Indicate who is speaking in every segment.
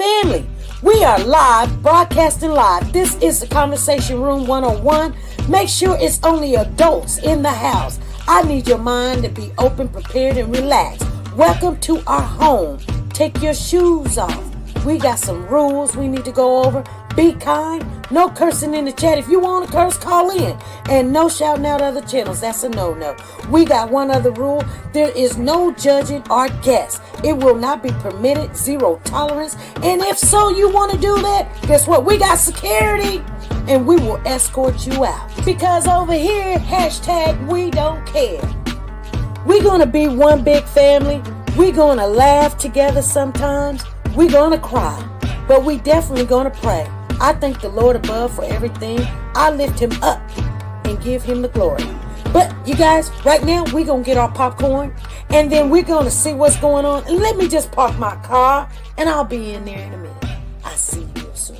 Speaker 1: family, we are live, broadcasting live. This is the Conversation Room 101. Make sure it's only adults in the house. I need your mind to be open, prepared, and relaxed. Welcome to our home. Take your shoes off. We got some rules we need to go over. Be kind. No cursing in the chat. If you want to curse, call in. And no shouting out other channels. That's a no-no. We got one other rule. There is no judging our guests. It will not be permitted. Zero tolerance. And if so, you want to do that, guess what? We got security. And we will escort you out. Because over here, hashtag we don't care. We're going to be one big family. We're going to laugh together sometimes. We're going to cry. But we definitely going to pray. I thank the Lord above for everything. I lift him up and give him the glory. But you guys, right now, we're going to get our popcorn. And then we're going to see what's going on. And let me just park my car. And I'll be in there in a minute. I'll see you real soon.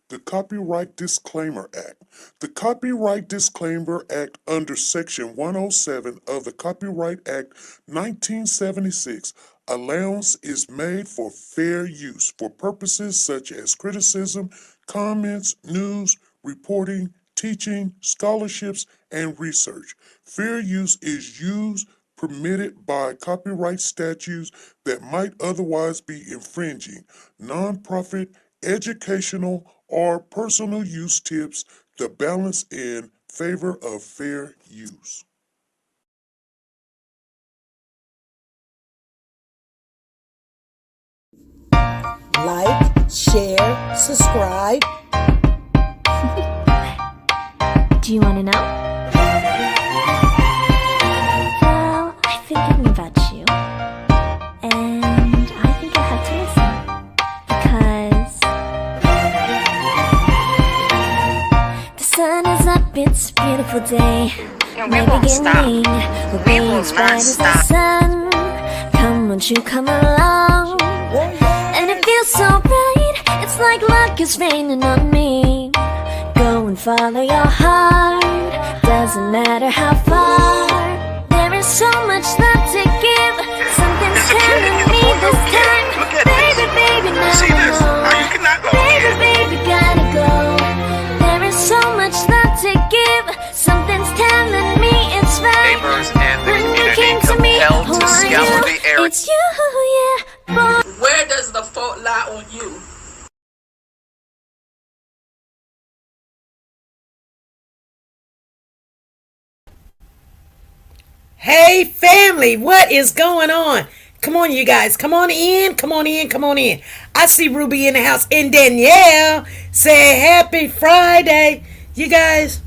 Speaker 2: The Copyright Disclaimer Act. The Copyright Disclaimer Act under Section 107 of the Copyright Act 1976, allowance is made for fair use for purposes such as criticism, comments, news, reporting, teaching, scholarships, and research. Fair use is used permitted by copyright statutes that might otherwise be infringing. Nonprofit, educational, or personal use tips the balance in favor of fair use.
Speaker 1: Like, share, subscribe.
Speaker 3: Do you want to know? Well, I've been thinking about you, and I think I have to listen, because the sun is up, it's a beautiful day. My beginning will be as bright as the sun. Come, won't you come along? And it feels so right, it's like luck is raining on me. Go and follow your heart, doesn't matter how far. There is so much love to give, something's telling me this time. Baby, baby, now
Speaker 4: see this? Now you cannot go.
Speaker 3: Baby, baby, gotta go. There is so much love to give, something's telling me it's right.
Speaker 4: Neighbors and the
Speaker 3: When you
Speaker 4: community
Speaker 3: came to me,
Speaker 4: compelled
Speaker 3: who
Speaker 4: to
Speaker 3: are
Speaker 4: scour
Speaker 3: you?
Speaker 4: the area.
Speaker 3: It's you, yeah, boy.
Speaker 5: Where does the fault lie on you?
Speaker 1: Hey family, what is going on? Come on, you guys. Come on in. Come on in. Come on in. I see Ruby in the house. And Danielle say happy Friday. You guys,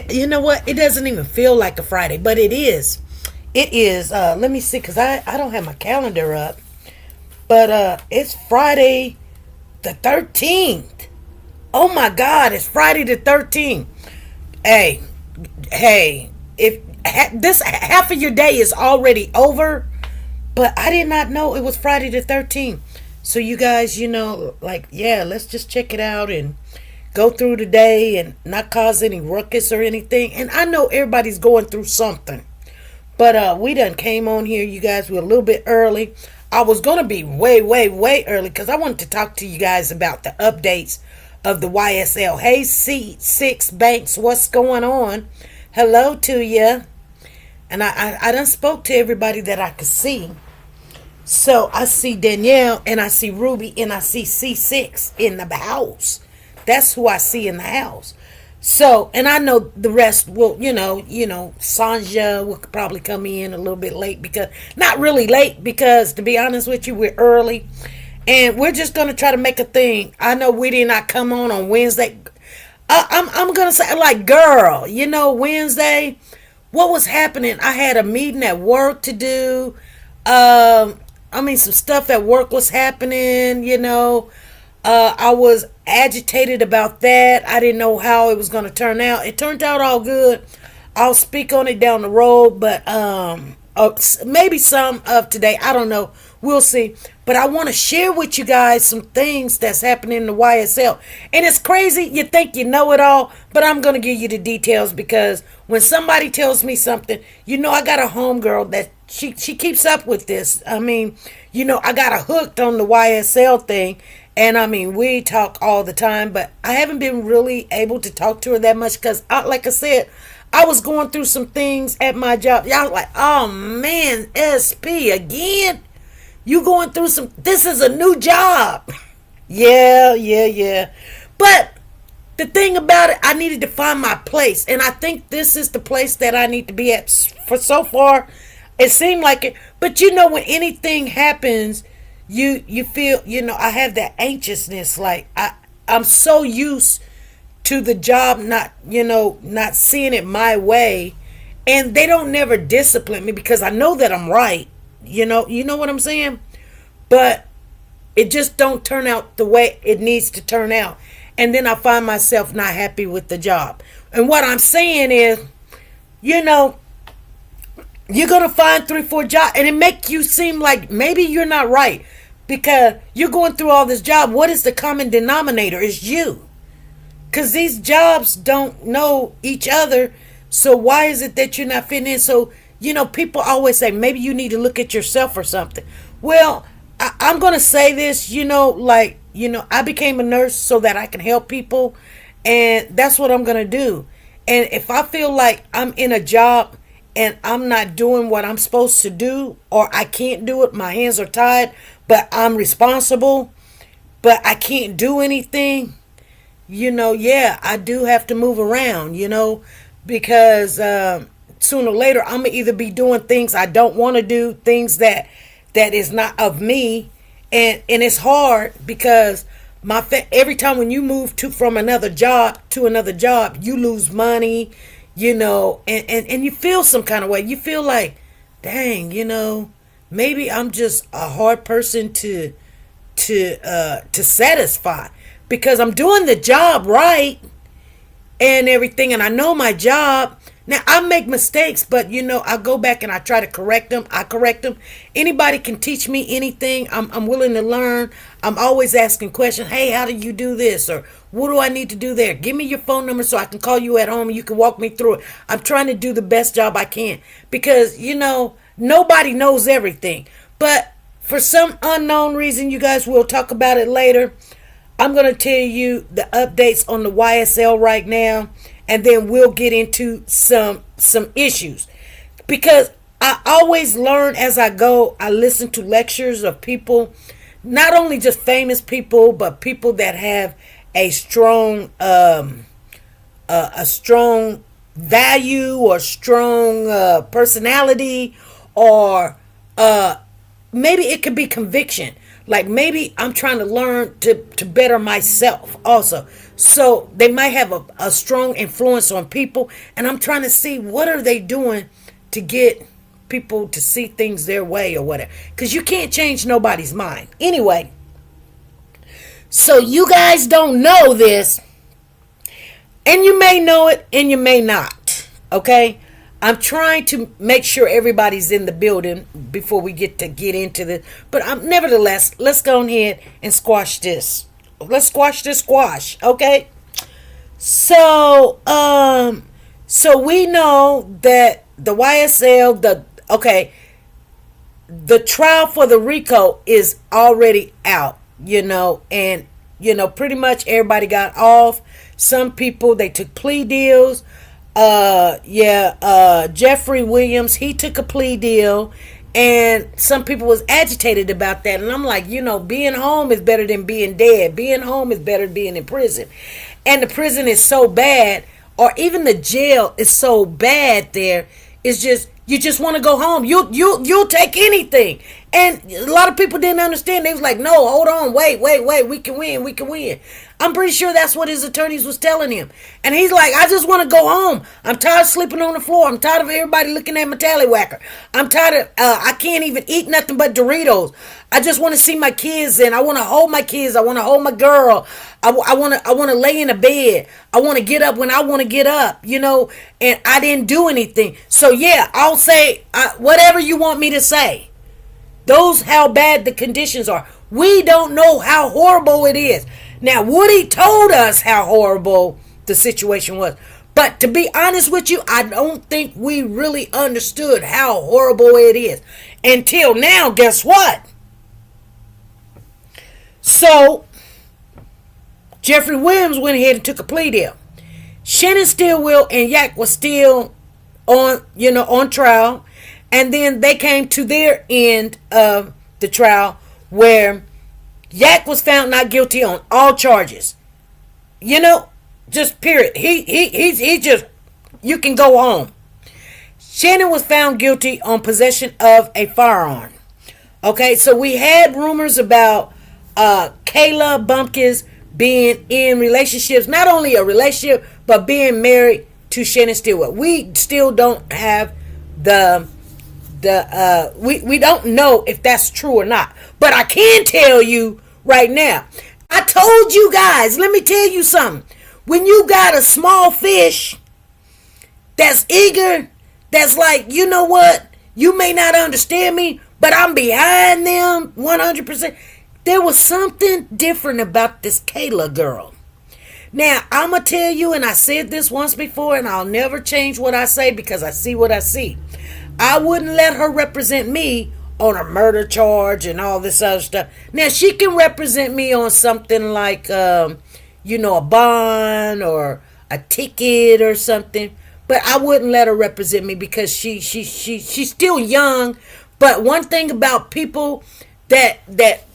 Speaker 1: you know what? It doesn't even feel like a Friday, but it is. It is. Let me see, because I don't have my calendar up. But it's Friday the 13th. Oh my God, it's Friday the 13th. Hey, if this half of your day is already over, but I did not know it was Friday the 13th. So you guys, let's just check it out and go through the day and not cause any ruckus or anything. And I know everybody's going through something, but we done came on here, you guys. We're a little bit early. I was gonna be way early because I wanted to talk to you guys about the updates of the YSL. Hey, C6 Banks, what's going on? Hello to you. And I done spoke to everybody that I could see. So I see Danielle, and I see Ruby, and I see C6 in the house. That's who I see in the house. So, and I know the rest will, Sanja will probably come in a little bit late, because, not really late, because to be honest with you, we're early. And we're just going to try to make a thing. I know we did not come on Wednesday. I'm going to say, like, girl, Wednesday, what was happening? I had a meeting at work to do. Some stuff at work was happening, I was agitated about that. I didn't know how it was going to turn out. It turned out all good. I'll speak on it down the road, but maybe some of today. I don't know. We'll see. but I want to share with you guys some things that's happening in the YSL. And it's crazy. You think you know it all, but I'm going to give you the details because when somebody tells me something, I got a homegirl that she keeps up with this. I mean, I got her hooked on the YSL thing. And I mean, we talk all the time, but I haven't been really able to talk to her that much because, like I said, I was going through some things at my job. Y'all was like, oh man, SP again? You going through this is a new job. Yeah. But the thing about it, I needed to find my place. And I think this is the place that I need to be at. For so far, it seemed like it. But when anything happens, you feel, I have that anxiousness. Like I'm so used to the job not seeing it my way. And they don't never discipline me because I know that I'm right. You know what I'm saying? But it just don't turn out the way it needs to turn out. And then I find myself not happy with the job. And what I'm saying is, you're going to find 3-4 jobs and it make you seem like maybe you're not right because you're going through all this job. What is the common denominator? It's you. Because these jobs don't know each other. So why is it that you're not fitting in? So, people always say, maybe you need to look at yourself or something. Well, I'm going to say this, I became a nurse so that I can help people. And that's what I'm going to do. And if I feel like I'm in a job and I'm not doing what I'm supposed to do, or I can't do it, my hands are tied, but I'm responsible, but I can't do anything, I do have to move around, because sooner or later I'm gonna either be doing things I don't want to do, things that is not of me, and it's hard because every time when you move from another job to another job, you lose money, and you feel some kind of way. You feel like, dang, maybe I'm just a hard person to satisfy because I'm doing the job right and everything, and I know my job. Now, I make mistakes, but, I go back and I try to correct them. I correct them. Anybody can teach me anything. I'm willing to learn. I'm always asking questions. Hey, how do you do this? Or what do I need to do there? Give me your phone number so I can call you at home and you can walk me through it. I'm trying to do the best job I can because, nobody knows everything. But for some unknown reason, you guys will talk about it later. I'm going to tell you the updates on the YSL right now. And then we'll get into some issues. Because I always learn as I go. I listen to lectures of people, not only just famous people, but people that have a strong value or strong personality, or maybe it could be conviction. Like maybe I'm trying to learn to better myself also. So they might have a strong influence on people. And I'm trying to see what are they doing to get people to see things their way or whatever. Because you can't change nobody's mind. Anyway, so you guys don't know this. And you may know it and you may not. Okay? I'm trying to make sure everybody's in the building before we get into this. But nevertheless, let's go ahead and squash this. Let's squash this squash, okay? So we know that the YSL, the trial for the RICO is already out, and pretty much everybody got off. Some people, they took plea deals. Jeffrey Williams, he took a plea deal, and some people was agitated about that. And I'm like, being home is better than being dead. Being home is better than being in prison. And the prison is so bad, or even the jail is so bad there. It's just, you just want to go home. You'll take anything. And a lot of people didn't understand. They was like, no, hold on, wait, we can win. I'm pretty sure that's what his attorneys was telling him. And he's like, I just want to go home. I'm tired of sleeping on the floor. I'm tired of everybody looking at my tallywhacker. I'm tired of, I can't even eat nothing but Doritos. I just want to see my kids, and I want to hold my kids. I want to hold my girl. I want to lay in a bed. I want to get up when I want to get up, and I didn't do anything. So yeah, I'll say whatever you want me to say. Those how bad the conditions are. We don't know how horrible it is. Now, Woody told us how horrible the situation was. But to be honest with you, I don't think we really understood how horrible it is. Until now, guess what? So, Jeffrey Williams went ahead and took a plea deal. Shannon Stillwell and Yak was still on trial. And then they came to their end of the trial where Yak was found not guilty on all charges. Just period. He just, you can go home. Shannon was found guilty on possession of a firearm. Okay, so we had rumors about Kayla Bumpkins being in relationships, not only a relationship, but being married to Shannon Stillwell. We still don't have we don't know if that's true or not. But I can tell you right now, I told you guys, let me tell you something. When you got a small fish that's eager, that's like, you know what, you may not understand me, but I'm behind them 100%. There was something different about this Kayla girl. Now, I'm going to tell you, and I said this once before, and I'll never change what I say because I see what I see. I wouldn't let her represent me on a murder charge and all this other stuff. Now, she can represent me on something like, a bond or a ticket or something. But I wouldn't let her represent me because she's still young. But one thing about people that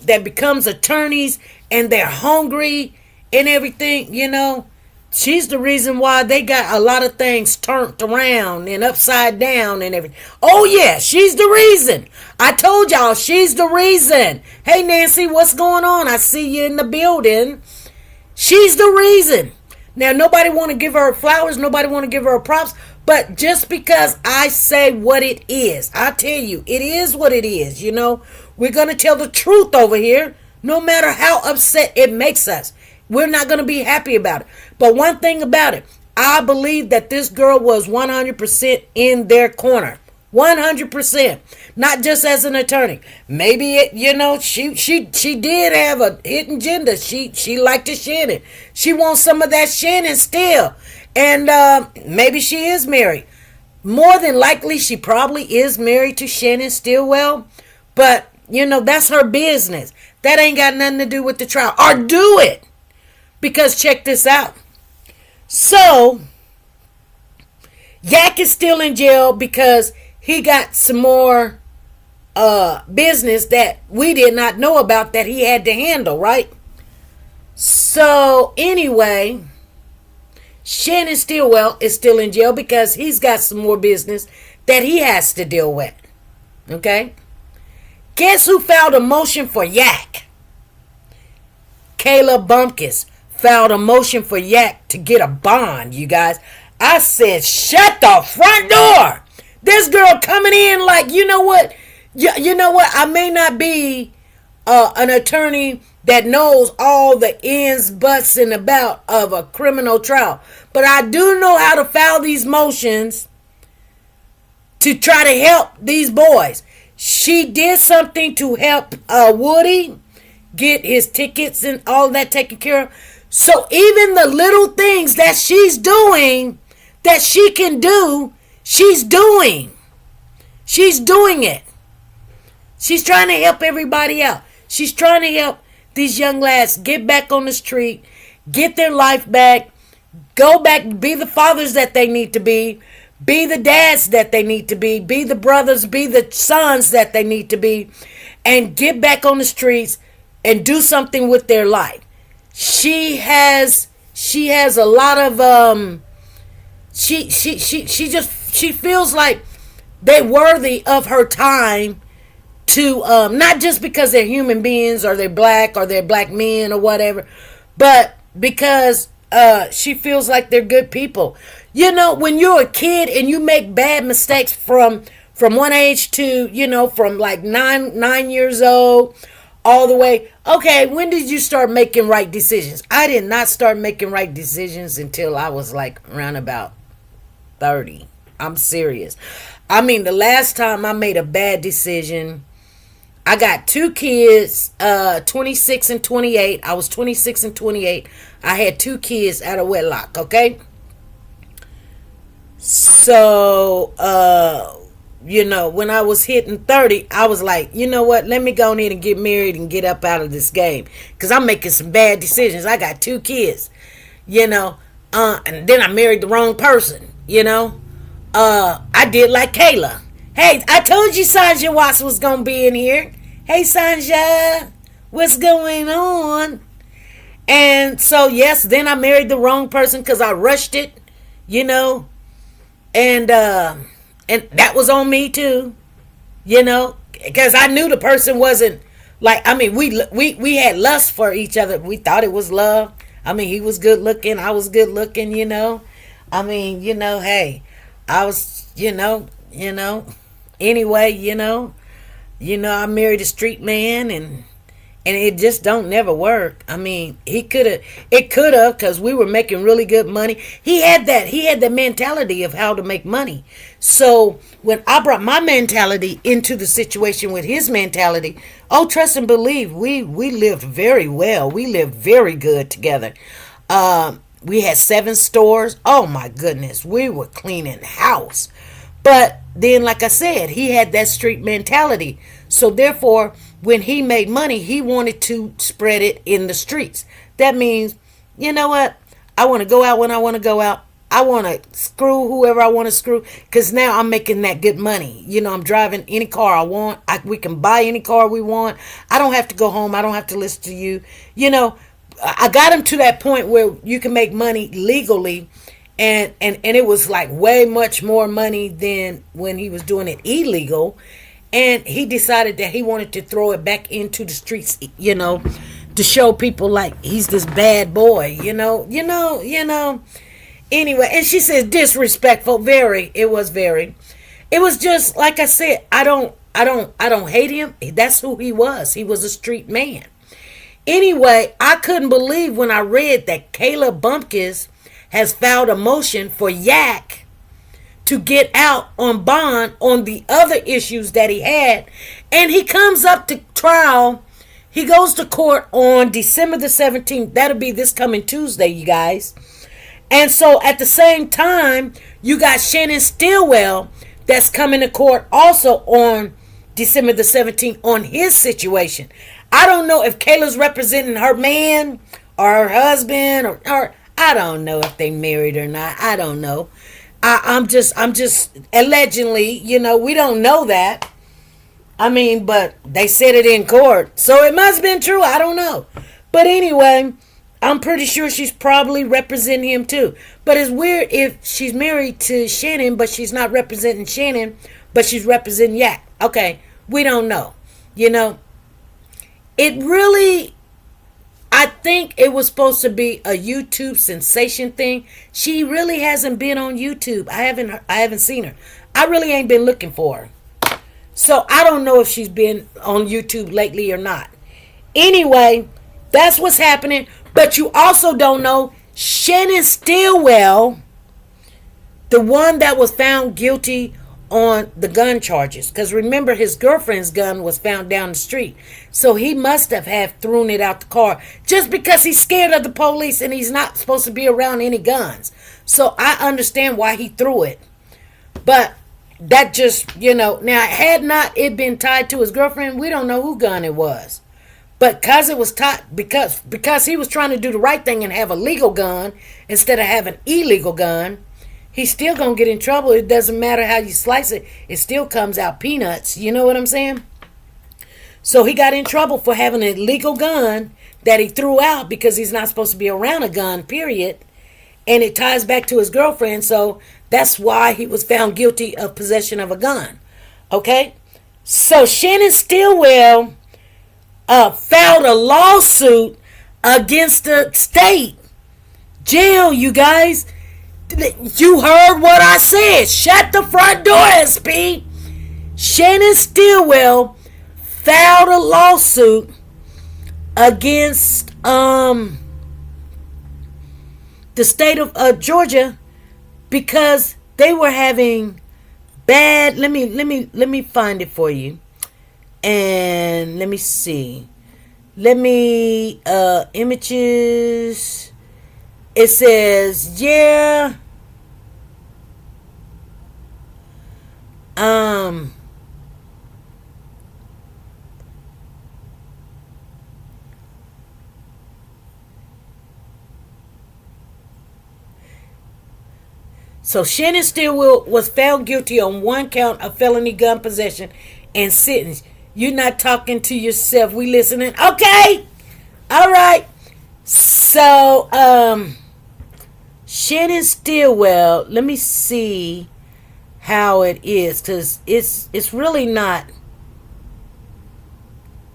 Speaker 1: becomes attorneys and they're hungry and everything, she's the reason why they got a lot of things turned around and upside down and everything. Oh yeah, she's the reason. I told y'all she's the reason. Hey Nancy, what's going on? I see you in the building. She's the reason. Now nobody want to give her flowers, nobody want to give her props, but just because I say what it is, I tell you, it is what it is. We're going to tell the truth over here, no matter how upset it makes us. We're not going to be happy about it. But one thing about it, I believe that this girl was 100% in their corner. 100%. Not just as an attorney. Maybe she did have a hidden agenda. She liked the Shannon. She wants some of that Shannon still. And maybe she is married. More than likely, she probably is married to Shannon Stillwell. But, that's her business. That ain't got nothing to do with the trial. Or do it. Because check this out. So, Yak is still in jail because he got some more business that we did not know about that he had to handle, right? So, anyway, Shannon Stillwell is still in jail because he's got some more business that he has to deal with. Okay? Guess who filed a motion for Yak? Kayla Bumpkins filed a motion for Yak to get a bond, you guys. I said, shut the front door. This girl coming in like, you know what? I may not be an attorney that knows all the ins, buts, and about of a criminal trial. But I do know how to file these motions to try to help these boys. She did something to help Woody get his tickets and all that taken care of. So even the little things that she's doing, that she can do, she's doing. She's doing it. She's trying to help everybody out. She's trying to help these young lads get back on the street, get their life back, go back, be the fathers that they need to be the dads that they need to be the brothers, be the sons that they need to be, and get back on the streets and do something with their life. She has a lot of she feels like they're worthy of her time to not just because they're human beings or they're black men or whatever, but because she feels like they're good people. When you're a kid and you make bad mistakes from one age to, from like nine years old all the way. Okay, when did you start making right decisions? I did not start making right decisions until I was like around about 30. I'm serious. I mean, the last time I made a bad decision, I got two kids, 26 and 28. I was 26 and 28. I had two kids out of wedlock, okay? So, when I was hitting 30, I was like, you know what? Let me go in and get married and get up out of this game. Because I'm making some bad decisions. I got two kids, and then I married the wrong person. I did like Kayla. Hey, I told you Sanja Watts was going to be in here. Hey, Sanja, what's going on? And so, yes, then I married the wrong person because I rushed it, and that was on me too, because I knew the person wasn't we had lust for each other. We thought it was love. He was good looking. I was good looking, hey, I was, anyway, I married a street man, and it just don't never work. It could have, because we were making really good money. He had that mentality of how to make money. So when I brought my mentality into the situation with his mentality, oh, trust and believe, we lived very well. We lived very good together. We had 7 stores. Oh my goodness, we were cleaning house. But then, like I said, he had that street mentality. So therefore, when he made money, he wanted to spread it in the streets. That means, you know what? I want to go out when I want to go out. I want to screw whoever I want to screw, because now I'm making that good money. I'm driving any car I want. We can buy any car we want. I don't have to go home. I don't have to listen to you. I got him to that point where you can make money legally, and it was like way much more money than when he was doing it illegal. And he decided that he wanted to throw it back into the streets, to show people like he's this bad boy, Anyway, and she says disrespectful, very. It was very. It was just like I said, I don't hate him. That's who he was. He was a street man. Anyway, I couldn't believe when I read that Kayla Bumpkins has filed a motion for Yak to get out on bond on the other issues that he had. And he comes up to trial. He goes to court on December the 17th. That'll be this coming Tuesday, you guys. And so at the same time, you got Shannon Stillwell that's coming to court also on December the 17th on his situation. I don't know if Kayla's representing her man or her husband or I don't know if they married or not. I don't know. I'm just allegedly, we don't know that. But they said it in court. So it must have been true. I don't know. But anyway, I'm pretty sure she's probably representing him too. But it's weird if she's married to Shannon, but she's not representing Shannon, but she's representing Yak. Okay, we don't know. It really, I think it was supposed to be a YouTube sensation thing. She really hasn't been on YouTube. I haven't seen her. I really ain't been looking for her. So I don't know if she's been on YouTube lately or not. Anyway, that's what's happening. But you also don't know Shannon Stillwell, the one that was found guilty on the gun charges. Because remember, his girlfriend's gun was found down the street. So he must have thrown it out the car just because he's scared of the police and he's not supposed to be around any guns. So I understand why he threw it. But that just, now had not it been tied to his girlfriend, we don't know who gun it was. But because it was tied, because he was trying to do the right thing and have a legal gun instead of having an illegal gun, he's still going to get in trouble. It doesn't matter how you slice it. It still comes out peanuts. You know what I'm saying? So he got in trouble for having an illegal gun that he threw out because he's not supposed to be around a gun, period. And it ties back to his girlfriend. So that's why he was found guilty of possession of a gun. Okay? So Shannon Stillwell filed a lawsuit against the state jail, you guys. You heard what I said. Shut the front door, SP. Shannon Stillwell filed a lawsuit against the state of Georgia because they were having bad. Let me find it for you. And let me see. Let me images. It says, yeah. So Shannon Stillwell was found guilty on one count of felony gun possession and sentenced. You're not talking to yourself. We listening? Okay. All right. So, Shannon Stillwell, let me see how it is, because it's really not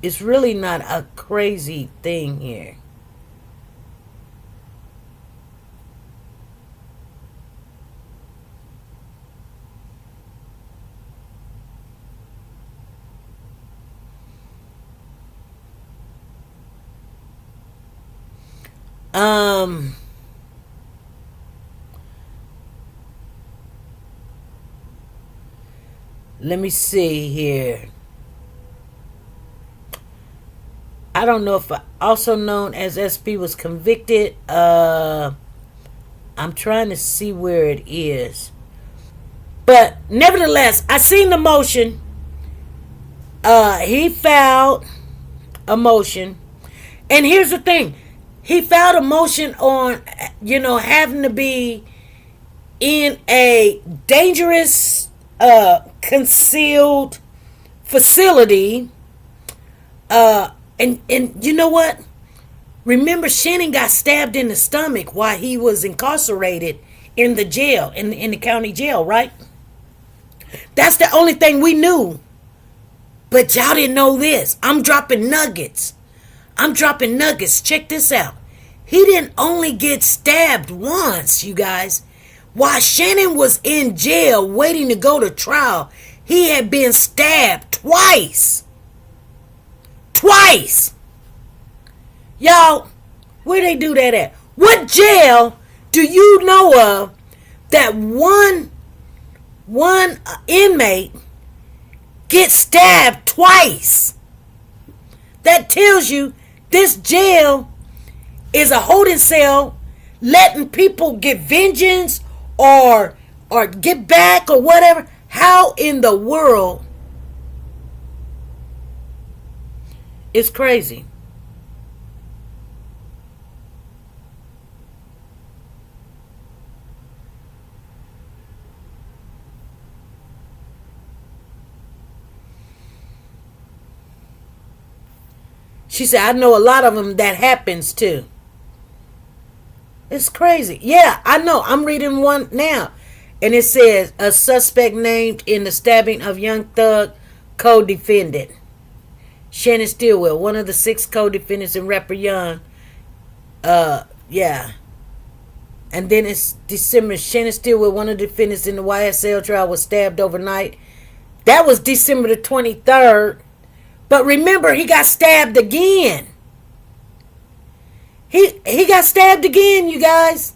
Speaker 1: a crazy thing here. Let me see here. I don't know if also known as SP was convicted. I'm trying to see where it is. But nevertheless, I seen the motion. He filed a motion. And here's the thing. He filed a motion on, having to be in a dangerous, concealed facility. And you know what? Remember, Shannon got stabbed in the stomach while he was incarcerated in the jail, in the county jail, right? That's the only thing we knew. But y'all didn't know this. I'm dropping nuggets. Check this out. He didn't only get stabbed once, you guys. While Shannon was in jail waiting to go to trial, he had been stabbed twice. Twice. Y'all, where they do that at? What jail do you know of that one inmate gets stabbed twice? That tells you this jail is a holding cell, letting people get vengeance or get back or whatever. How in the world? It's crazy. She said, I know a lot of them that happens to. It's crazy. Yeah, I know. I'm reading one now. And it says, a suspect named in the stabbing of young thug co-defendant. Shannon Stillwell, one of the 6 co-defendants in Rapper Young. Yeah. And then it's December. Shannon Stillwell, one of the defendants in the YSL trial, was stabbed overnight. That was December the 23rd. But remember, he got stabbed again. He got stabbed again, you guys.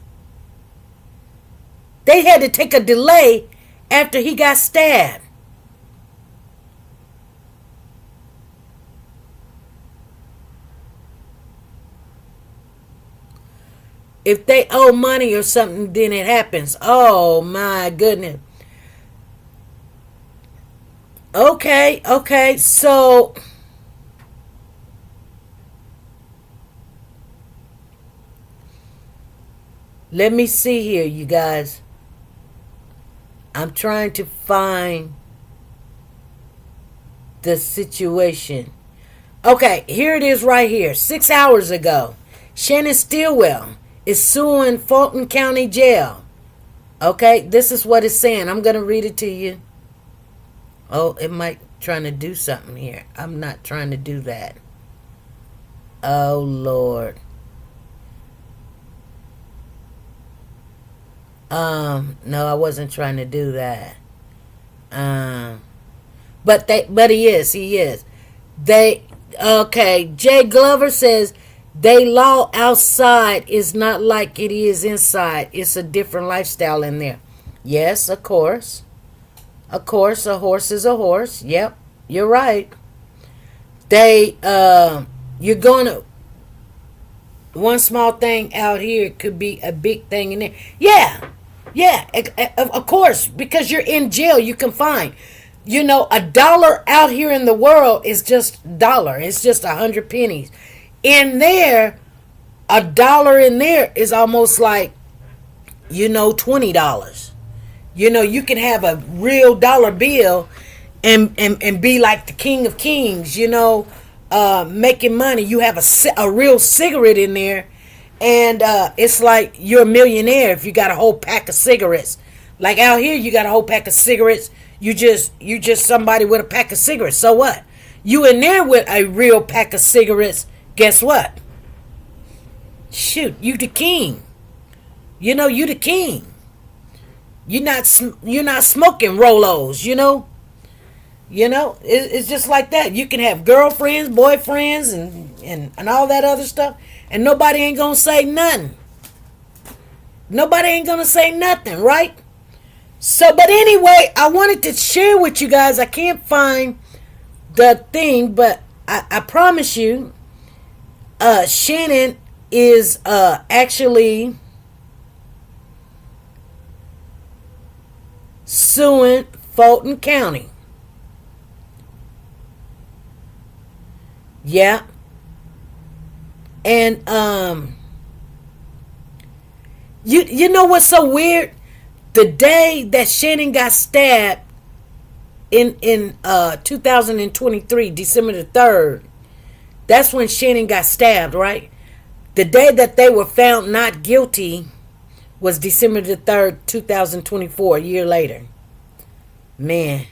Speaker 1: They had to take a delay after he got stabbed. If they owe money or something, then it happens. Oh, my goodness. Okay, so let me see here, you guys. I'm trying to find the situation. Okay, here it is right here. 6 hours ago, Shannon Stillwell is suing Fulton County Jail. Okay, this is what it's saying. I'm going to read it to you. Oh, it might trying to do something here. I'm not trying to do that. Oh, Lord. No, I wasn't trying to do that. But he is. Okay, Jay Glover says they law outside is not like it is inside. It's a different lifestyle in there. Yes, of course. Of course, a horse is a horse. Yep, you're right. They you're gonna, one small thing out here could be a big thing in there. Yeah, of course, because you're in jail, you can find. You know, $1 out here in the world is just dollar. It's just 100 pennies. In there, $1 in there is almost like, $20. You can have a real dollar bill and be like the king of kings, making money. You have a real cigarette in there, and it's like you're a millionaire if you got a whole pack of cigarettes. Like out here, you got a whole pack of cigarettes. You just somebody with a pack of cigarettes. So what? You in there with a real pack of cigarettes. Guess what? Shoot, you the king. You the king. You're not smoking Rolos. It's just like that. You can have girlfriends, boyfriends, and all that other stuff, and nobody ain't gonna say nothing. Nobody ain't gonna say nothing, right? So, but anyway, I wanted to share with you guys. I can't find the thing, but I promise you, Shannon is actually suing Fulton County. Yeah. And you know what's so weird? The day that Shannon got stabbed in 2023, December the 3rd, that's when Shannon got stabbed, right? The day that they were found not guilty was December the 3rd, 2024, a year later. Man.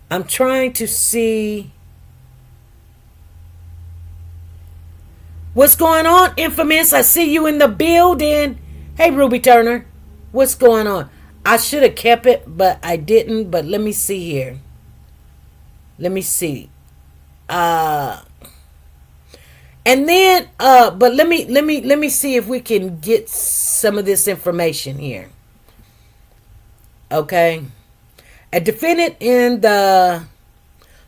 Speaker 1: I'm trying to see what's going on, Infamous. I see you in the building. Hey, Ruby Turner. What's going on? I should have kept it, but I didn't. But let me see here. Let me see. And then but let me see if we can get some of this information here. Okay. A defendant in the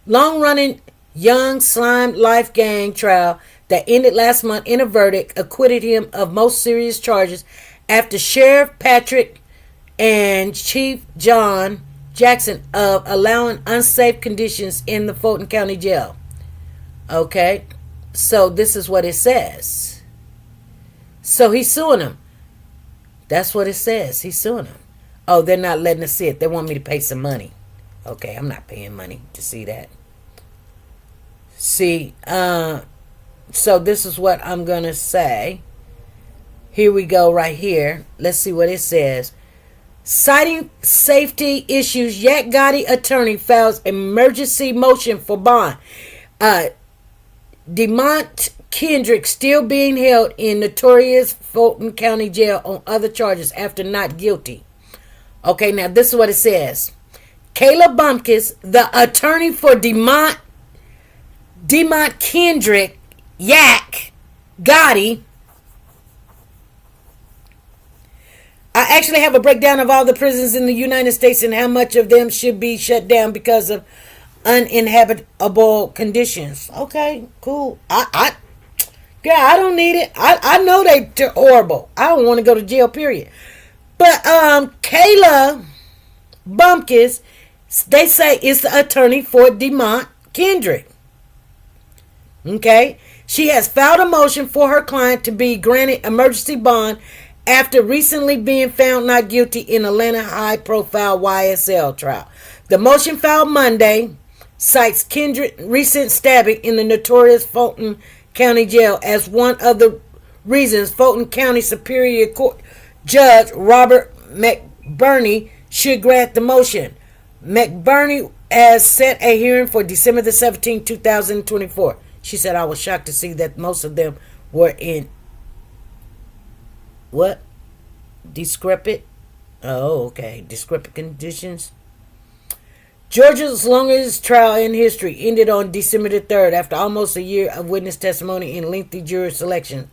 Speaker 1: long-running Young Slime Life Gang trial that ended last month in a verdict acquitted him of most serious charges after Sheriff Patrick and Chief John Jackson of allowing unsafe conditions in the Fulton County Jail. Okay, so this is what it says. So he's suing him. That's what it says. He's suing him. Oh, they're not letting us see it. They want me to pay some money. Okay, I'm not paying money to see that. See, so this is what I'm going to say. Here we go right here. Let's see what it says. Citing safety issues, Yak Gotti attorney files emergency motion for bond. DeMont Kendrick still being held in notorious Fulton County Jail on other charges after not guilty. Okay, now this is what it says. Kayla Bumpkins, the attorney for DeMont Kendrick, Yak Gotti. I actually have a breakdown of all the prisons in the United States and how much of them should be shut down because of uninhabitable conditions. Okay, cool. I don't need it. I know they're horrible. I don't want to go to jail, period. But Kayla Bumpkins, they say, is the attorney for DeMont Kendrick. Okay, she has filed a motion for her client to be granted emergency bond after recently being found not guilty in Atlanta high-profile YSL trial. The motion filed Monday cites Kendrick's recent stabbing in the notorious Fulton County Jail as one of the reasons Fulton County Superior Court Judge Robert McBurney should grant the motion. McBurney has set a hearing for December the 17th, 2024. She said, I was shocked to see that most of them were in what? Discrepant? Oh, okay. Discrepant conditions. Georgia's longest trial in history ended on December the 3rd after almost a year of witness testimony and lengthy jury selection.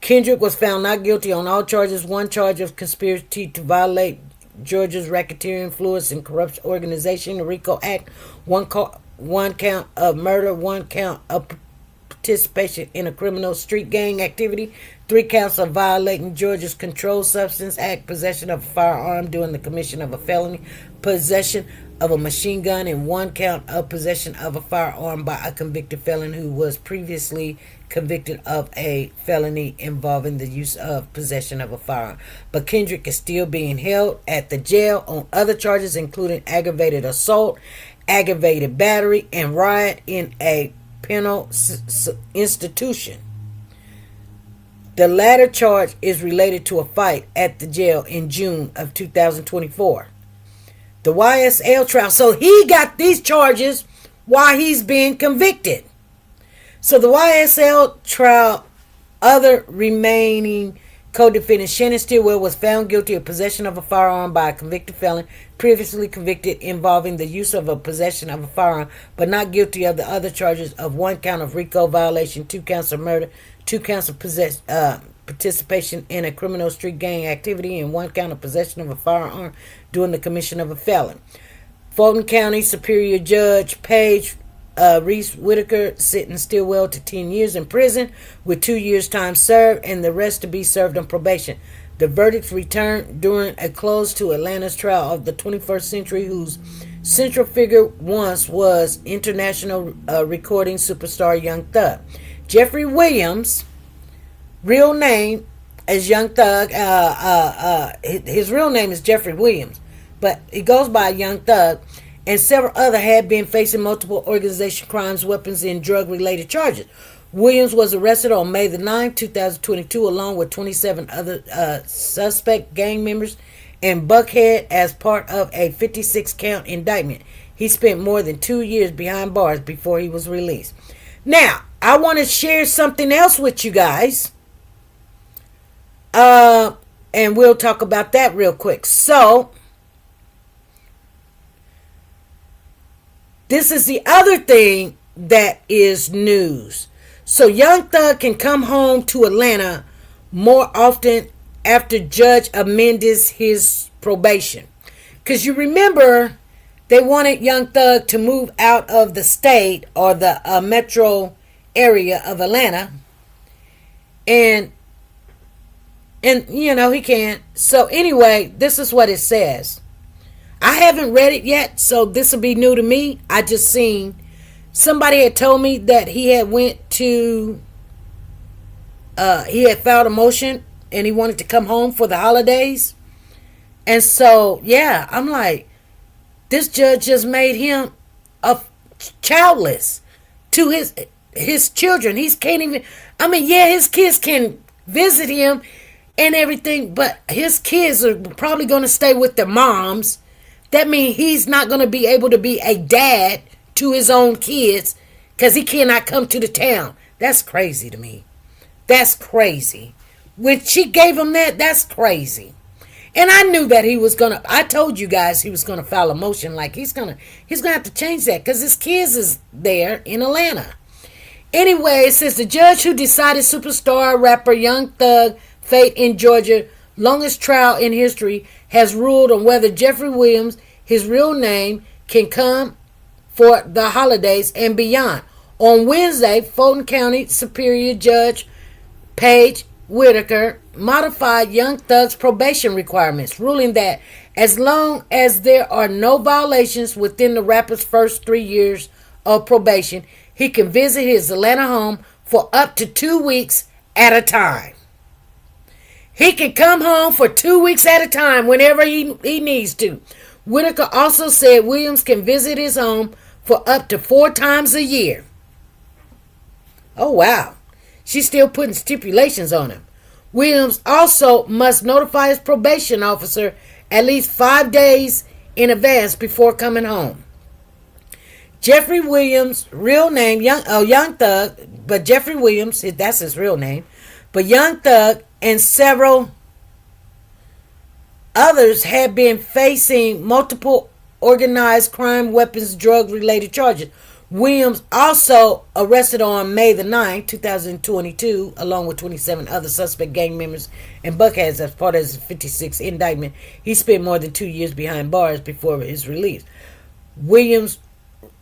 Speaker 1: Kendrick was found not guilty on all charges. One charge of conspiracy to violate Georgia's Racketeering, Influence, and Corruption Organization, the RICO Act. One count of murder, one count of participation in a criminal street gang activity, 3 counts of violating Georgia's Controlled Substance Act, possession of a firearm during the commission of a felony, possession of a machine gun, and 1 count of possession of a firearm by a convicted felon who was previously convicted of a felony involving the use of possession of a firearm. But Kendrick is still being held at the jail on other charges, including aggravated assault, aggravated battery, and riot in a penal institution. The latter charge is related to a fight at the jail in June of 2024. The YSL trial. So he got these charges while he's being convicted. So the YSL trial, other remaining co-defendant Shannon Stillwell was found guilty of possession of a firearm by a convicted felon, previously convicted involving the use of a possession of a firearm, but not guilty of the other charges of 1 count of RICO violation, 2 counts of murder, 2 counts of participation in a criminal street gang activity, and 1 count of possession of a firearm during the commission of a felon. Fulton County Superior Judge Paige Reese Whitaker sentenced Stillwell to 10 years in prison with 2 years time served and the rest to be served on probation. The verdicts returned during a close to Atlanta's trial of the 21st century, whose central figure once was international recording superstar Young Thug. Jeffrey Williams, real name is Young Thug. His real name is Jeffrey Williams, but he goes by Young Thug, and several other had been facing multiple organization crimes, weapons, and drug-related charges. Williams was arrested on May the 9th, 2022, along with 27 other suspect gang members in Buckhead as part of a 56-count indictment. He spent more than 2 years behind bars before he was released. Now, I want to share something else with you guys. And we'll talk about that real quick. So, this is the other thing that is news. So Young Thug can come home to Atlanta more often after judge amends his probation. Because you remember, they wanted Young Thug to move out of the state or the metro area of Atlanta. And you know, he can't. So anyway, this is what it says. I haven't read it yet, so this will be new to me. I just seen somebody had told me that he had he had filed a motion and he wanted to come home for the holidays. And so, yeah, I'm like, this judge just made him childless to his children. He can't even, I mean, yeah, his kids can visit him and everything, but his kids are probably going to stay with their moms. That means he's not going to be able to be a dad to his own kids because he cannot come to the town. That's crazy to me. That's crazy. When she gave him that, that's crazy. And I knew that he was going to, I told you guys he was going to file a motion like he's going to have to change that because his kids is there in Atlanta. Anyway, it says the judge who decided superstar rapper Young Thug fate in Georgia longest trial in history has ruled on whether Jeffrey Williams, his real name, can come for the holidays and beyond. On Wednesday, Fulton County Superior Judge Paige Whitaker modified Young Thug's probation requirements, ruling that as long as there are no violations within the rapper's first 3 years of probation, he can visit his Atlanta home for up to 2 weeks at a time. He can come home for 2 weeks at a time whenever he needs to. Whitaker also said Williams can visit his home for up to 4 times a year. Oh, wow. She's still putting stipulations on him. Williams also must notify his probation officer at least 5 days in advance before coming home. Jeffrey Williams' real name, Young Thug, but Jeffrey Williams, that's his real name, but Young Thug and several others have been facing multiple organized crime, weapons, drug-related charges. Williams also arrested on May the 9th, 2022, along with 27 other suspect gang members and Buckheads as part of his 56th indictment. He spent more than 2 years behind bars before his release. Williams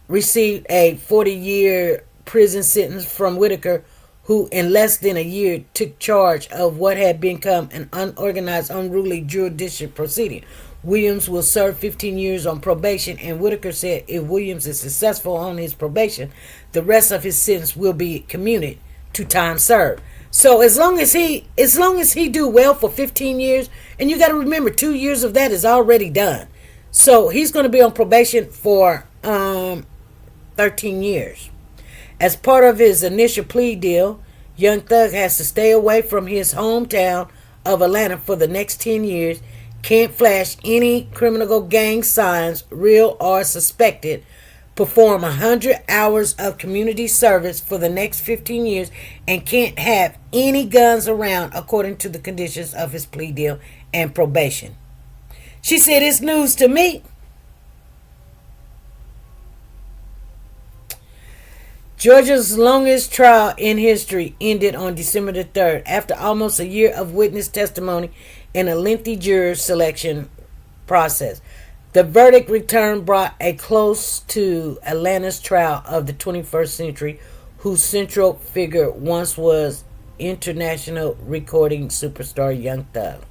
Speaker 1: received a 40-year prison sentence from Whitaker, who in less than a year took charge of what had become an unorganized, unruly judicial proceeding. Williams will serve 15 years on probation, and Whitaker said if Williams is successful on his probation, the rest of his sentence will be commuted to time served. So as long as he do well for 15 years, and you got to remember 2 years of that is already done. So he's going to be on probation for 13 years. As part of his initial plea deal, Young Thug has to stay away from his hometown of Atlanta for the next 10 years, can't flash any criminal gang signs, real or suspected, perform 100 hours of community service for the next 15 years, and can't have any guns around according to the conditions of his plea deal and probation. She said, it's news to me. Georgia's longest trial in history ended on December the 3rd after almost a year of witness testimony and a lengthy juror selection process. The verdict return brought a close to Atlanta's trial of the 21st century, whose central figure once was international recording superstar Young Thug.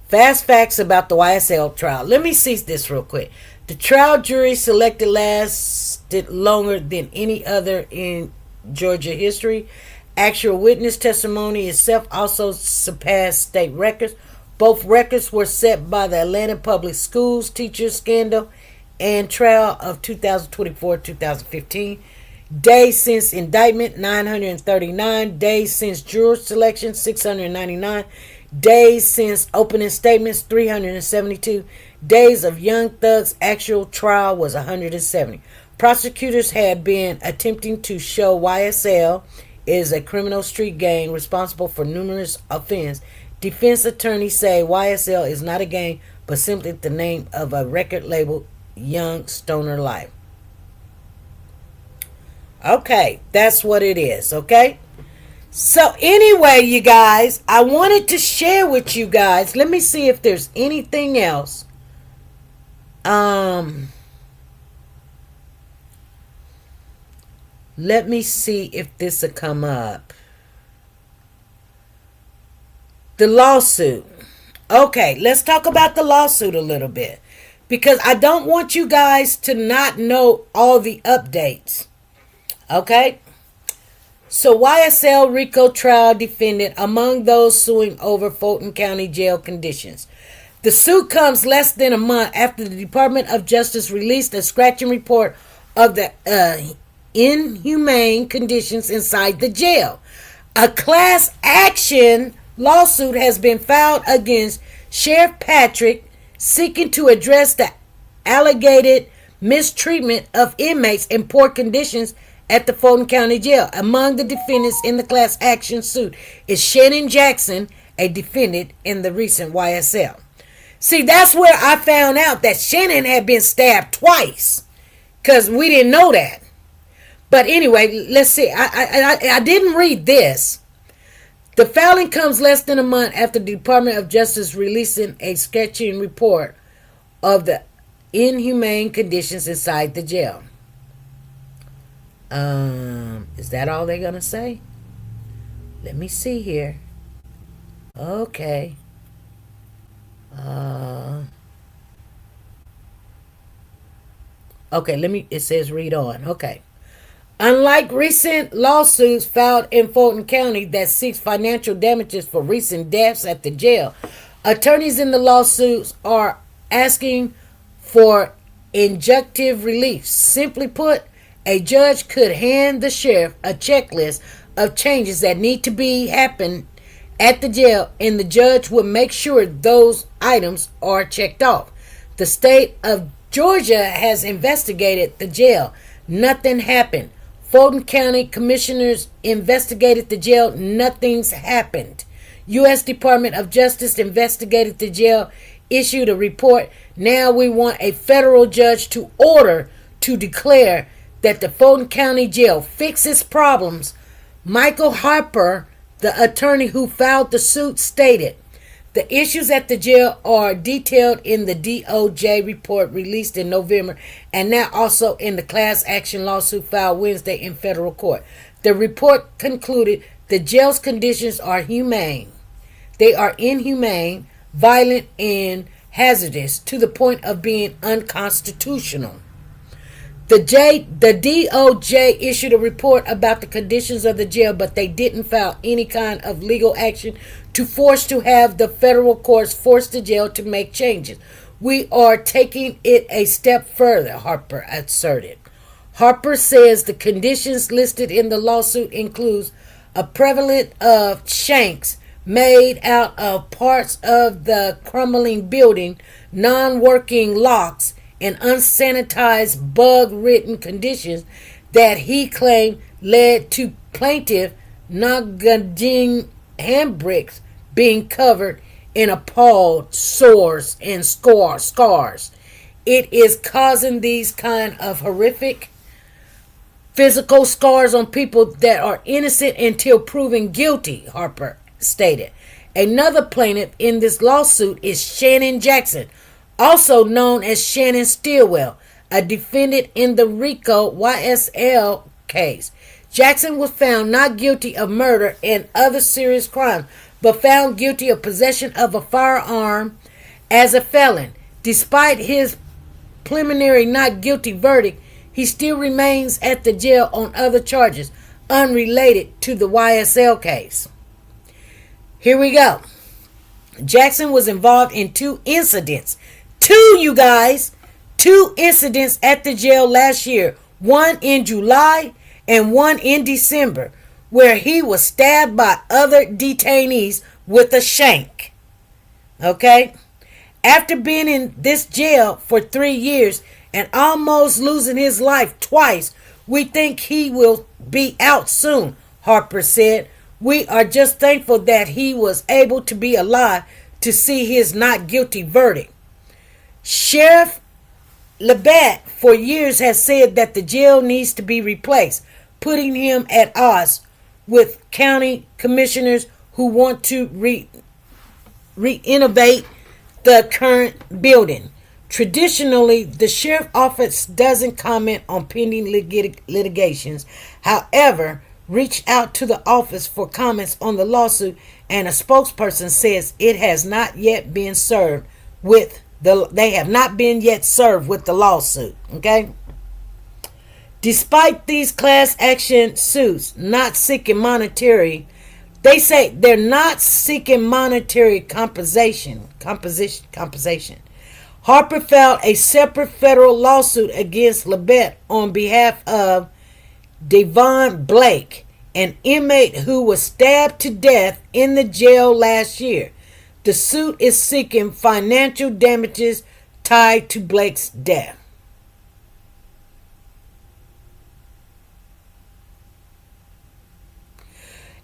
Speaker 1: Fast facts about the YSL trial. Let me see this real quick. The trial jury selected lasted longer than any other in Georgia history. Actual witness testimony itself also surpassed state records. Both records were set by the Atlanta Public Schools teacher scandal and trial of 2024-2015. Days since indictment, 939. Days since juror selection, 699. Days since opening statements, 372. Days of Young Thug's actual trial was 170. Prosecutors had been attempting to show YSL is a criminal street gang responsible for numerous offenses. Defense attorneys say YSL is not a gang, but simply the name of a record label, Young Stoner Life. Okay, that's what it is, okay? So anyway, you guys, I wanted to share with you guys. Let me see if there's anything else. Let me see if this will come up. The lawsuit. Okay, let's talk about the lawsuit a little bit, because I don't want you guys to not know all the updates. Okay? So YSL RICO trial defendant among those suing over Fulton County jail conditions. The suit comes less than a month after the Department of Justice released a scratching report of the inhumane conditions inside the jail. A class action lawsuit has been filed against Sheriff Patrick, seeking to address the alleged mistreatment of inmates in poor conditions at the Fulton County Jail. Among the defendants in the class action suit is Shannon Jackson, a defendant in the recent YSL. See, that's where I found out that Shannon had been stabbed twice, because we didn't know that. But anyway, let's see. I didn't read this. The filing comes less than a month after the Department of Justice releasing a sketching report of the inhumane conditions inside the jail. Is that all they're gonna say? Let me see here. Okay. Okay, it says read on. Okay. Unlike recent lawsuits filed in Fulton County that seeks financial damages for recent deaths at the jail, attorneys in the lawsuits are asking for injunctive relief. Simply put, a judge could hand the sheriff a checklist of changes that need to be happen at the jail, and the judge would make sure those items are checked off. The state of Georgia has investigated the jail. Nothing happened. Fulton County commissioners investigated the jail. Nothing's happened. U.S. Department of Justice investigated the jail, issued a report. Now we want a federal judge to order to declare that the Fulton County Jail fix its problems, Michael Harper, the attorney who filed the suit, stated, "The issues at the jail are detailed in the DOJ report released in November and now also in the class action lawsuit filed Wednesday in federal court. The report concluded the jail's conditions are inhumane, violent, and hazardous to the point of being unconstitutional." The DOJ issued a report about the conditions of the jail, but they didn't file any kind of legal action to have the federal courts force the jail to make changes. "We are taking it a step further," Harper asserted. Harper says the conditions listed in the lawsuit includes a prevalence of shanks made out of parts of the crumbling building, non-working locks, and unsanitized, bug-ridden conditions that he claimed led to plaintiff Nagading handbricks being covered in appalled sores and scars. It is causing these kind of horrific physical scars on people that are innocent until proven guilty, Harper stated. Another plaintiff in this lawsuit is Shannon Jackson, also known as Shannon Stillwell, a defendant in the RICO YSL case. Jackson was found not guilty of murder and other serious crimes, but found guilty of possession of a firearm as a felon. Despite his preliminary not guilty verdict, he still remains at the jail on other charges unrelated to the YSL case. Here we go. Jackson was involved in two incidents at the jail last year, one in July and one in December, where he was stabbed by other detainees with a shank. Okay? After being in this jail for 3 years and almost losing his life twice, we think he will be out soon, Harper said. "We are just thankful that he was able to be alive to see his not guilty verdict." Sheriff Labatt for years has said that the jail needs to be replaced, putting him at odds with county commissioners who want to renovate the current building. Traditionally, the sheriff's office doesn't comment on pending litigations. However, reached out to the office for comments on the lawsuit, and a spokesperson says it has not yet been served with they have not been yet served with the lawsuit. Okay. Despite these class action suits not seeking monetary, they say they're not seeking monetary compensation. Harper filed a separate federal lawsuit against Labatt on behalf of Devon Blake, an inmate who was stabbed to death in the jail last year. The suit is seeking financial damages tied to Blake's death.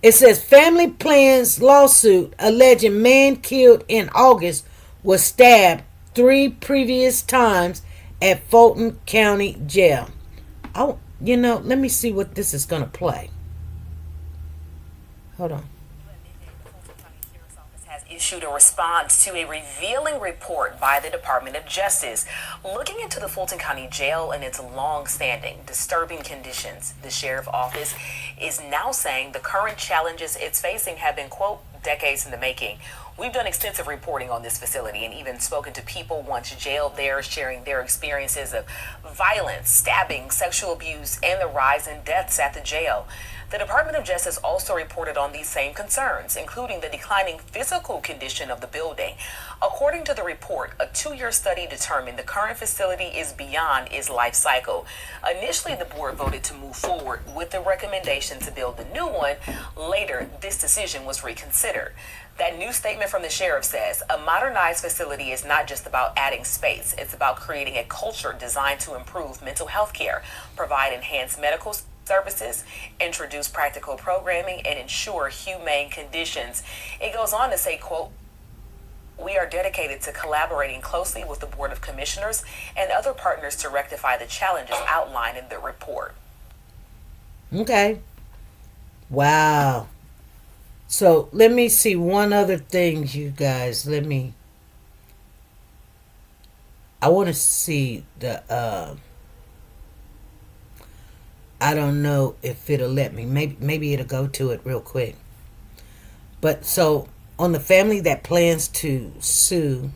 Speaker 1: It says family plans lawsuit alleging man killed in August was stabbed 3 previous times at Fulton County Jail. Oh, let me see what this is going to play. Hold on.
Speaker 6: Issued a response to a revealing report by the Department of Justice looking into the Fulton County Jail and its long-standing disturbing conditions. The sheriff's office is now saying the current challenges it's facing have been, quote, decades in the making. We've done extensive reporting on this facility and even spoken to people once jailed there, sharing their experiences of violence, stabbing, sexual abuse, and the rise in deaths at the jail. The Department of Justice also reported on these same concerns, including the declining physical condition of the building. According to the report, a 2-year study determined the current facility is beyond its life cycle. Initially, the board voted to move forward with the recommendation to build a new one. Later, this decision was reconsidered. That new statement from the sheriff says a modernized facility is not just about adding space. It's about creating a culture designed to improve mental health care, provide enhanced medical services, introduce practical programming, and ensure humane conditions. It goes on to say, quote, We are dedicated to collaborating closely with the Board of Commissioners and other partners to rectify the challenges outlined in the report.
Speaker 1: Okay. Wow. So let me see one other thing, you guys. I want to see the, I don't know if it'll let me. Maybe it'll go to it real quick. But so on the family that plans to sue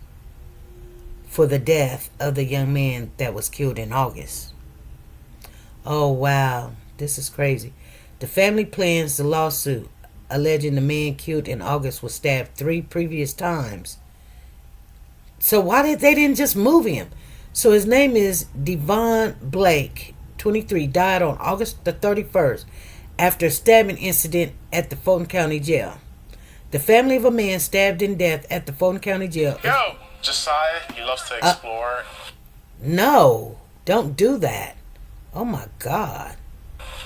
Speaker 1: for the death of the young man that was killed in August. Oh, wow. This is crazy. The family plans the lawsuit alleging the man killed in August was stabbed 3 previous times. So why they didn't just move him? So his name is Devon Blake, 23, died on August the 31st after a stabbing incident at the Fulton County Jail. The family of a man stabbed in death at the Fulton County Jail.
Speaker 4: Yo, Josiah, he loves to explore.
Speaker 1: No, don't do that. Oh my God.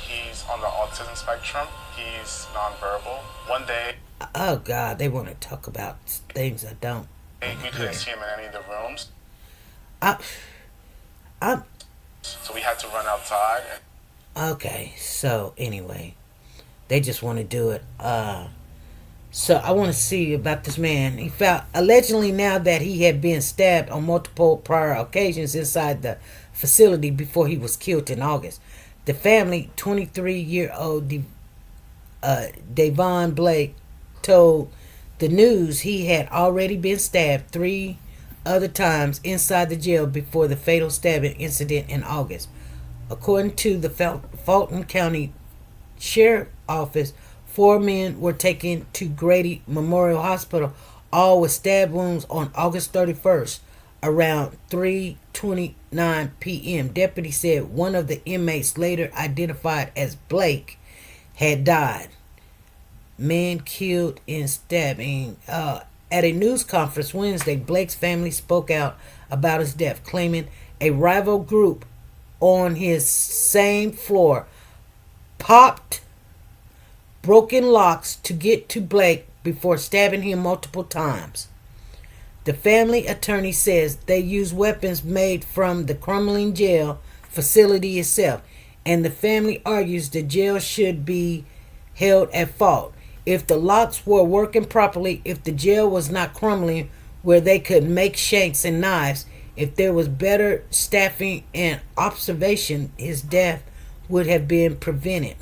Speaker 4: He's on the autism spectrum. He's nonverbal. One day,
Speaker 1: Oh God, they want to talk about things I don't.
Speaker 4: we couldn't see him in any of the rooms,
Speaker 1: I, I,
Speaker 4: so we had to run outside.
Speaker 1: okay, so anyway, they just want to do it. So I want to see about this man. He found allegedly now that he had been stabbed on multiple prior occasions inside the facility before he was killed in August. The family, 23-year-old Devon Blake, told the news he had already been stabbed 3 other times inside the jail before the fatal stabbing incident in August. According to the Fulton County Sheriff's Office, 4 men were taken to Grady Memorial Hospital, all with stab wounds on August 31st around 3:29 p.m. Deputies said one of the inmates, later identified as Blake, had died. Man killed in stabbing. At a news conference Wednesday, Blake's family spoke out about his death, claiming a rival group on his same floor popped broken locks to get to Blake before stabbing him multiple times. The family attorney says they used weapons made from the crumbling jail facility itself, and the family argues the jail should be held at fault. If the locks were working properly, if the jail was not crumbling where they could make shanks and knives, if there was better staffing and observation, his death would have been prevented.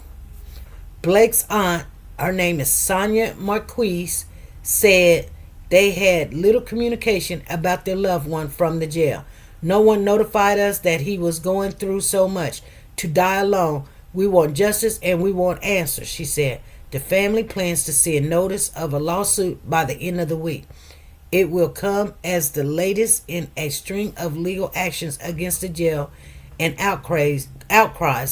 Speaker 1: Blake's aunt, her name is Sonia Marquise, said they had little communication about their loved one from the jail. No one notified us that he was going through so much. To die alone. We want justice and we want answers, she said. The family plans to see a notice of a lawsuit by the end of the week. It will come as the latest in a string of legal actions against the jail and outcries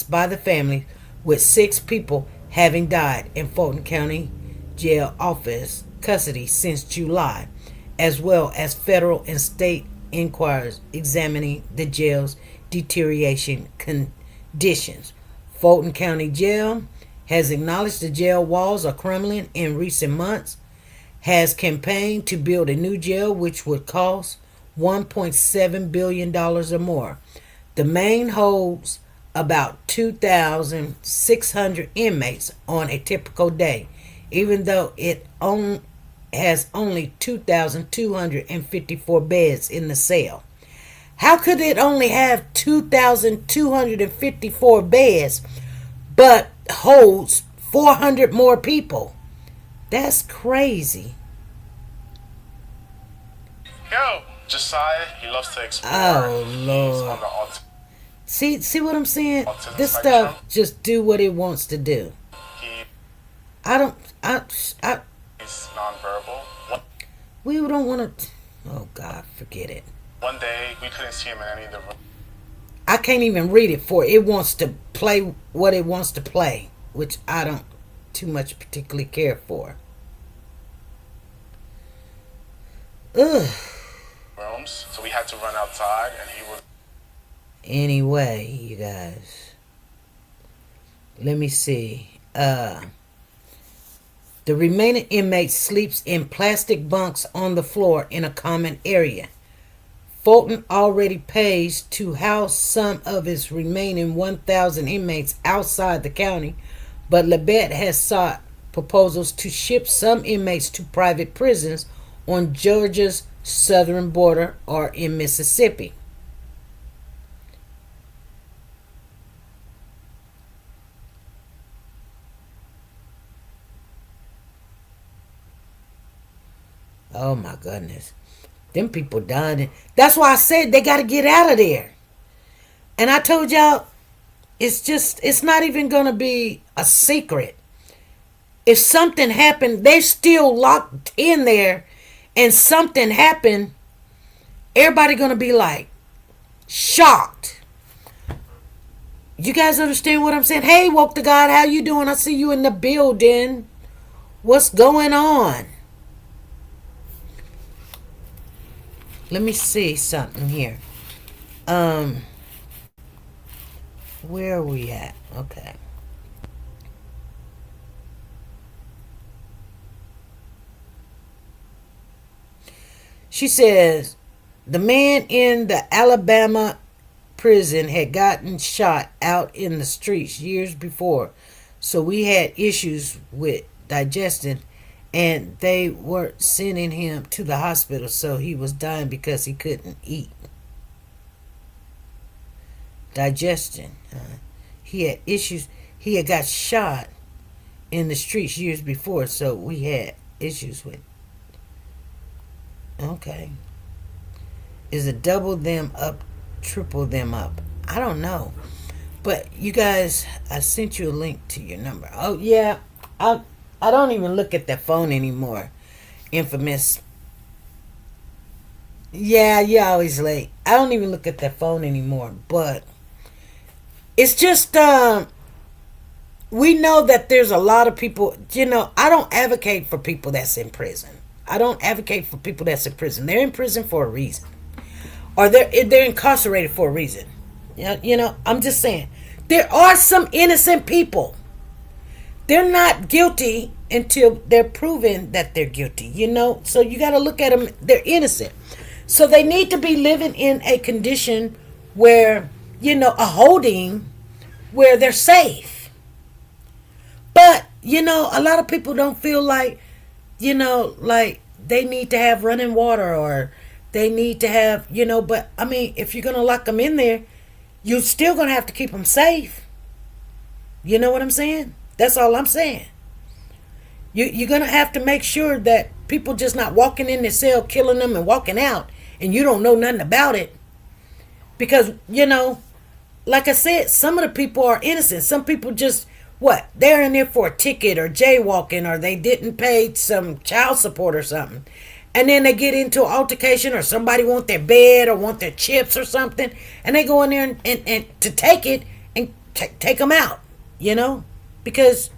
Speaker 1: by the family, with 6 people having died in Fulton County Jail office custody since July, as well as federal and state inquiries examining the jail's deterioration conditions. Fulton County Jail has acknowledged the jail walls are crumbling in recent months, has campaigned to build a new jail which would cost $1.7 billion or more. The main holds about 2,600 inmates on a typical day, even though it has only 2,254 beds in the cell. How could it only have 2,254 beds but holds 400 more people? That's crazy.
Speaker 4: Yo, Josiah, he loves to explore.
Speaker 1: Oh,
Speaker 4: He's
Speaker 1: Lord.
Speaker 4: on the
Speaker 1: See what I'm saying?
Speaker 4: Autism
Speaker 1: This
Speaker 4: spectrum.
Speaker 1: stuff just do what it wants to do.
Speaker 4: He's nonverbal.
Speaker 1: We don't want to. Oh God, forget it.
Speaker 4: One day, we couldn't see him in any of the rooms.
Speaker 1: I can't even read it for it. It wants to play what it wants to play, which I don't too much particularly care for. Ugh.
Speaker 4: So we had to run outside, and he was.
Speaker 1: Anyway, you guys, let me see. The The remaining inmate sleeps in plastic bunks on the floor in a common area. Fulton already pays to house some of his remaining 1,000 inmates outside the county, but Labette has sought proposals to ship some inmates to private prisons on Georgia's southern border or in Mississippi. Oh my goodness. Them people dying. That's why I said they got to get out of there. And I told y'all, it's not even going to be a secret. If something happened, they're still locked in there, and something happened, everybody going to be like shocked. You guys understand what I'm saying? Hey, woke to God, how you doing? I see you in the building. What's going on? Let me see something here. Where are we at? Okay. She says the man in the Alabama prison had gotten shot out in the streets years before, so we had issues with digestion, and they were sending him to the hospital, so he was dying because he couldn't eat. Digestion. He had issues. He had got shot in the streets years before, so we had issues with. Okay. Is it double them up, triple them up? I don't know. But you guys, I sent you a link to your number. Oh yeah, I don't even look at that phone anymore. Infamous. Yeah, you're always late. I don't even look at that phone anymore. But it's just, we know that there's a lot of people, I don't advocate for people that's in prison. I don't advocate for people that's in prison. They're in prison for a reason. Or they're incarcerated for a reason. I'm just saying. There are some innocent people. They're not guilty until they're proven that they're guilty, So you got to look at them. They're innocent. So they need to be living in a condition where, a holding where they're safe. But, a lot of people don't feel like, like they need to have running water or they need to have, but I mean, if you're going to lock them in there, you're still going to have to keep them safe. You know what I'm saying? That's all I'm saying. You're going to have to make sure that people just not walking in the cell, killing them and walking out, and you don't know nothing about it. Because, like I said, some of the people are innocent. Some people just, they're in there for a ticket or jaywalking, or they didn't pay some child support or something. And then they get into an altercation, or somebody want their bed or want their chips or something, and they go in there and to take it and take them out, because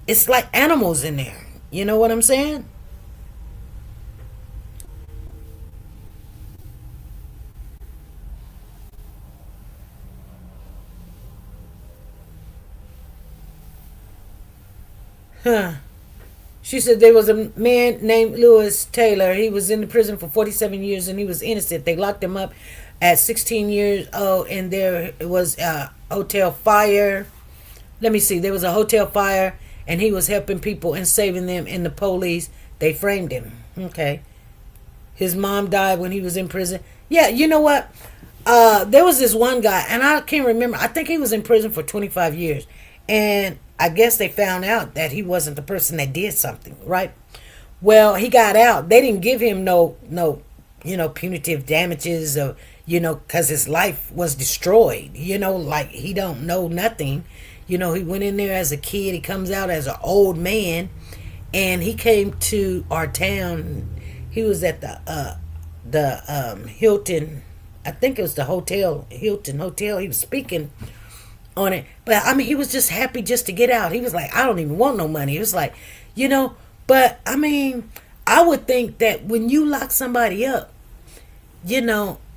Speaker 1: it's like animals in there. You know what I'm saying? Huh. She said there was a man named Lewis Taylor. He was in the prison for 47 years and he was innocent. They locked him up at 16 years old, and there was a hotel fire. Let me see. There was a hotel fire and he was helping people and saving them, and the police, they framed him. Okay. His mom died when he was in prison. Yeah, you know what? There was this one guy, and I can't remember. I think he was in prison for 25 years. And I guess they found out that he wasn't the person that did something, right? Well, he got out. They didn't give him no, punitive damages, or, because his life was destroyed. Like he don't know nothing. He went in there as a kid. He comes out as an old man, and he came to our town. He was at the Hilton. I think it was the Hilton Hotel. He was speaking on it, but I mean, he was just happy just to get out. He was like, I don't even want no money. It was like, but I mean, I would think that when you lock somebody up,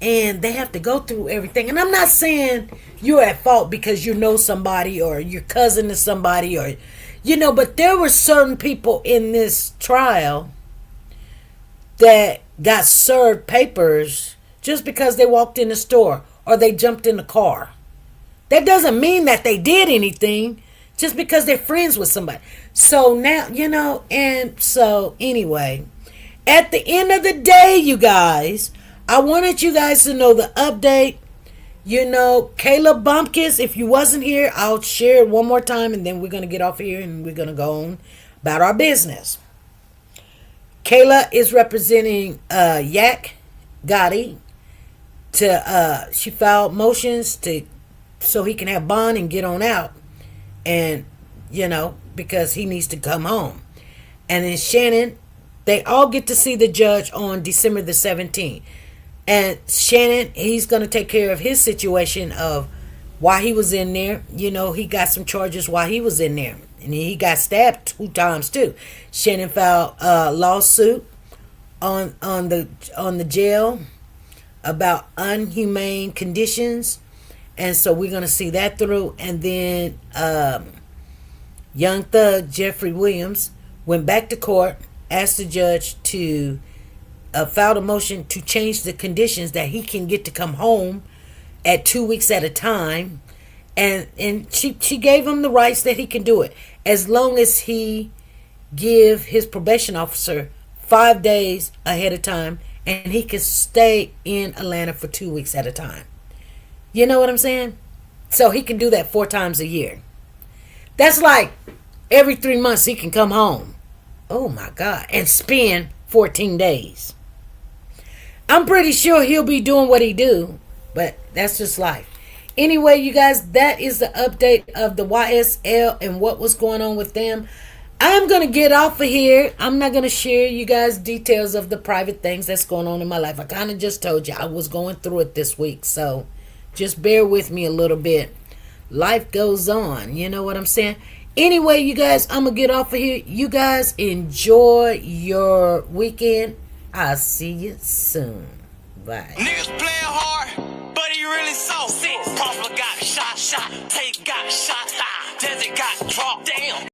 Speaker 1: and they have to go through everything. And I'm not saying you're at fault because you know somebody or your cousin is somebody, or but there were certain people in this trial that got served papers just because they walked in the store or they jumped in the car. That doesn't mean that they did anything, just because they're friends with somebody. So now, and so anyway, at the end of the day, you guys, I wanted you guys to know the update. Kayla Bumpkins, if you wasn't here, I'll share it one more time and then we're going to get off here and we're going to go on about our business. Kayla is representing Yak Gotti she filed motions so he can have bond and get on out, and because he needs to come home. And then Shannon, they all get to see the judge on December the 17th. And Shannon, he's going to take care of his situation of why he was in there. He got some charges while he was in there, and he got stabbed 2 times too. Shannon filed a lawsuit on the jail about unhumane conditions, and so we're going to see that through. And then Young Thug Jeffrey Williams went back to court, asked the judge to filed a motion to change the conditions that he can get to come home at 2 weeks at a time, and she gave him the rights that he can do it as long as he give his probation officer 5 days ahead of time, and he can stay in Atlanta for 2 weeks at a time. You know what I'm saying? So he can do that 4 times a year. That's like every 3 months he can come home. Oh my God. And spend 14 days. I'm pretty sure he'll be doing what he do, but that's just life. Anyway, you guys, that is the update of the YSL and what was going on with them. I'm going to get off of here. I'm not going to share you guys details of the private things that's going on in my life. I kind of just told you I was going through it this week, so just bear with me a little bit. Life goes on, you know what I'm saying? Anyway, you guys, I'm going to get off of here. You guys enjoy your weekend. I'll see you soon. Bye.
Speaker 7: Niggas playing hard, but he really soft. Prosper got shot. Tate got shot. Desert got dropped. Damn.